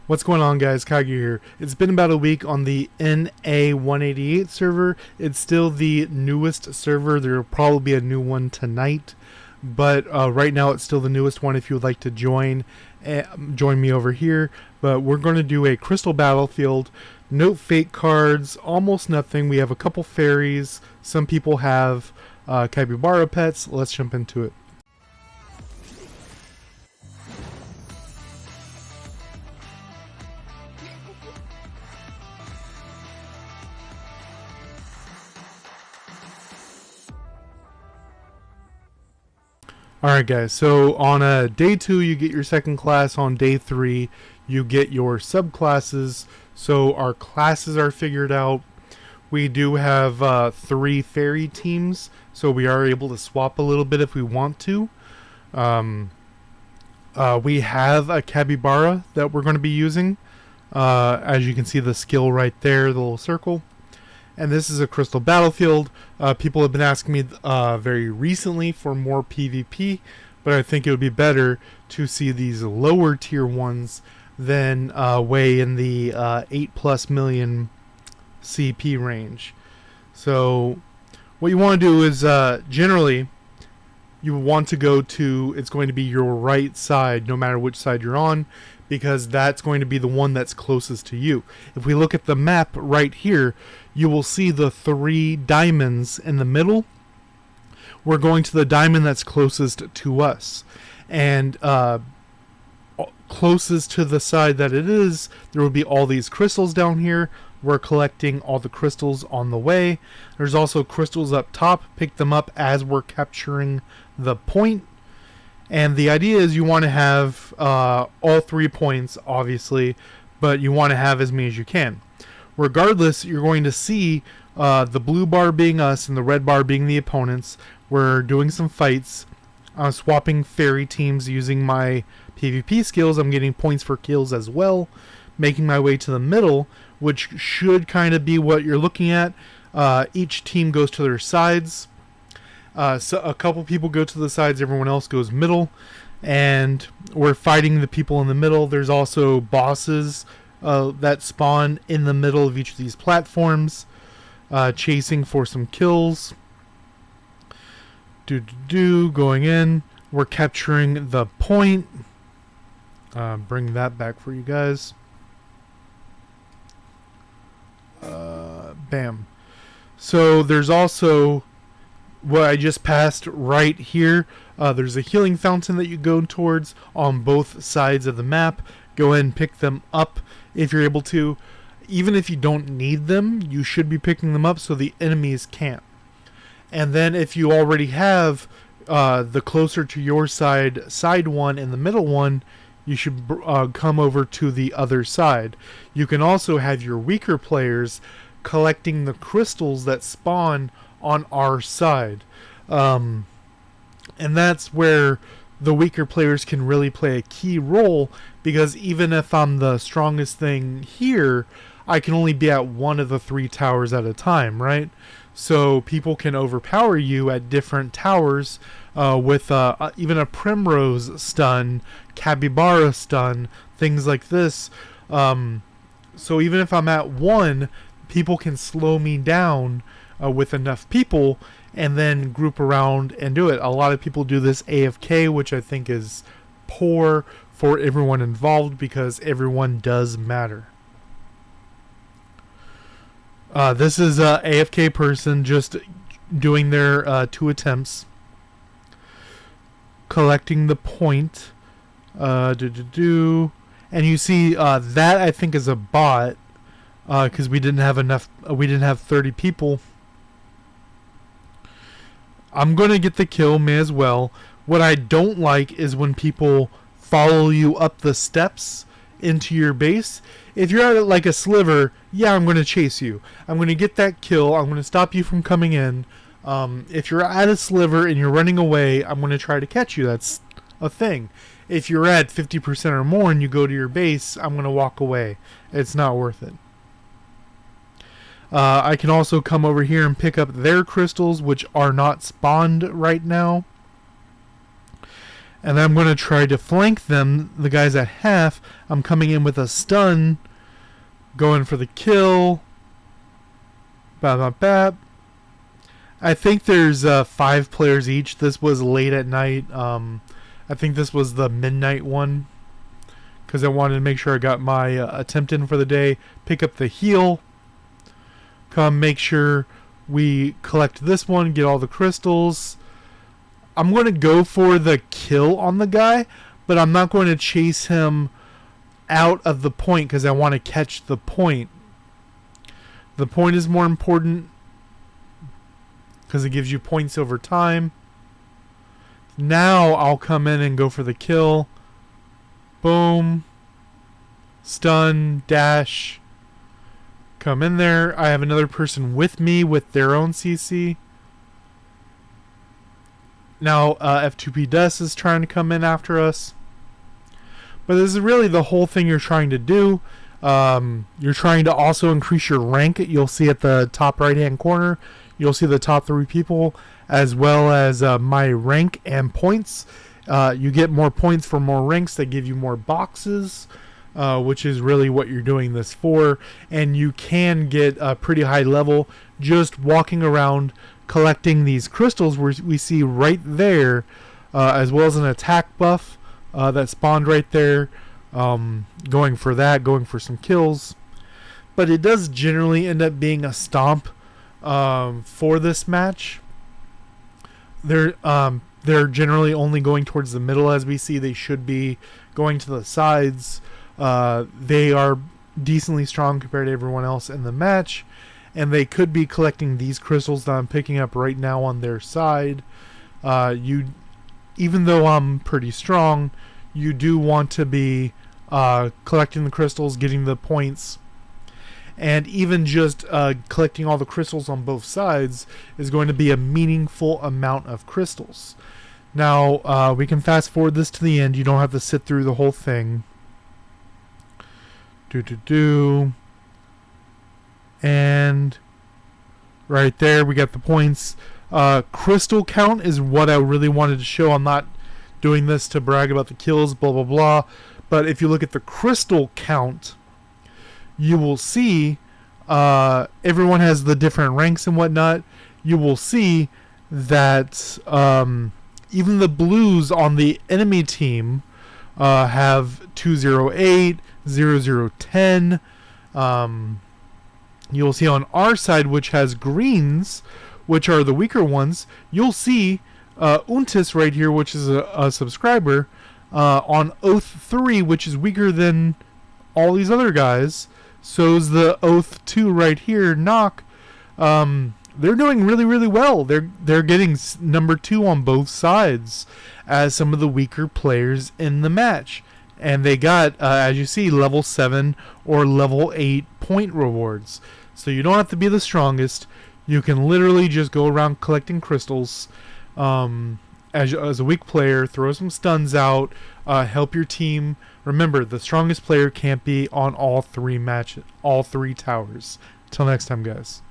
What's going on, guys? Kage here. It's been about a week on the NA188 server. It's still the newest server. There will probably be a new one tonight, but right now it's still the newest one. If you would like to join me over here. But we're going to do a crystal battlefield. No fake cards, almost nothing. We have a couple fairies. Some people have capybara pets. Let's jump into it. Alright guys, so on day 2 you get your second class, on day 3 you get your subclasses. So our classes are figured out. We do have 3 fairy teams, so we are able to swap a little bit if we want to. We have a capybara that we're going to be using. As you can see, the skill right there, the little circle. And this is a crystal battlefield. People have been asking me very recently for more PvP, but I think it would be better to see these lower tier ones than way in the 8+ million CP range. So what you want to do is generally you want to go to, it's going to be your right side no matter which side you're on, because that's going to be the one that's closest to you. If we look at the map right here, you will see the 3 diamonds in the middle. We're going to the diamond that's closest to us. And closest to the side that it is, there will be all these crystals down here. We're collecting all the crystals on the way. There's also crystals up top. Pick them up as we're capturing the point. And the idea is you want to have all 3 points, obviously, but you want to have as many as you can. Regardless, you're going to see the blue bar being us and the red bar being the opponents. We're doing some fights, swapping fairy teams using my PvP skills. I'm getting points for kills as well. Making my way to the middle, which should kind of be what you're looking at. Each team goes to their sides. So a couple people go to the sides, everyone else goes middle, and we're fighting the people in the middle. There's also bosses that spawn in the middle of each of these platforms, chasing for some kills. Going in. We're capturing the point. Bring that back for you guys. Bam. So there's also what I just passed right here. There's a healing fountain that you go towards on both sides of the map. Go ahead and pick them up if you're able to. Even if you don't need them, you should be picking them up so the enemies can't. And then if you already have the closer to your side one and the middle one, you should come over to the other side. You can also have your weaker players collecting the crystals that spawn on our side. And that's where the weaker players can really play a key role, because even if I'm the strongest thing here, I can only be at one of the 3 towers at a time, right? So people can overpower you at different towers with even a primrose stun, capybara stun, things like this. So even if I'm at 1, people can slow me down with enough people and then group around and do it. A lot of people do this AFK, which I think is poor for everyone involved, because everyone does matter. This is a AFK person just doing their 2 attempts, collecting the point. And you see that I think is a bot, because we didn't have enough. We didn't have 30 people. I'm gonna get the kill, may as well. What I don't like is when people follow you up the steps into your base. If you're at like a sliver, yeah, I'm gonna chase you. I'm gonna get that kill. I'm gonna stop you from coming in. If you're at a sliver and you're running away, I'm gonna try to catch you. That's a thing. If you're at 50% or more and you go to your base, I'm gonna walk away. It's not worth it. I can also come over here and pick up their crystals, which are not spawned right now. And I'm going to try to flank them, the guys at half. I'm coming in with a stun, going for the kill. Bap, bap, bap. I think there's 5 players each. This was late at night. I think this was the midnight one, because I wanted to make sure I got my attempt in for the day. Pick up the heal. Come make sure we collect this one, get all the crystals. I'm going to go for the kill on the guy, but I'm not going to chase him out of the point because I want to catch the point. The point is more important because it gives you points over time. Now I'll come in and go for the kill. Boom. Stun, dash. Come in there. I have another person with me with their own CC. Now F2P Dust is trying to come in after us. But this is really the whole thing you're trying to do. You're trying to also increase your rank. You'll see at the top right hand corner, you'll see the top 3 people, as well as my rank and points. You get more points for more ranks. They give you more boxes, which is really what you're doing this for. And you can get a pretty high level just walking around collecting these crystals we see right there, as well as an attack buff that spawned right there. Going for that, going for some kills. But it does generally end up being a stomp for this match. They're generally only going towards the middle, as we see. They should be going to the sides. They are decently strong compared to everyone else in the match, and they could be collecting these crystals that I'm picking up right now on their side. Even though I'm pretty strong, you do want to be collecting the crystals, getting the points, and even just collecting all the crystals on both sides is going to be a meaningful amount of crystals. Now, we can fast forward this to the end. You don't have to sit through the whole thing. And right there, we got the points. Crystal count is what I really wanted to show. I'm not doing this to brag about the kills, blah, blah, blah. But if you look at the crystal count, you will see everyone has the different ranks and whatnot. You will see that even the blues on the enemy team have 208, 0010. You'll see on our side, which has greens, which are the weaker ones, you'll see Untis right here, which is a subscriber, on Oath 3, which is weaker than all these other guys. So's the Oath 2 right here, Knock. They're doing really, really well. They're getting number 2 on both sides as some of the weaker players in the match. And they got, as you see, level 7 or level 8 point rewards. So you don't have to be the strongest. You can literally just go around collecting crystals as a weak player, throw some stuns out, help your team. Remember, the strongest player can't be on all 3 towers. Till next time, guys.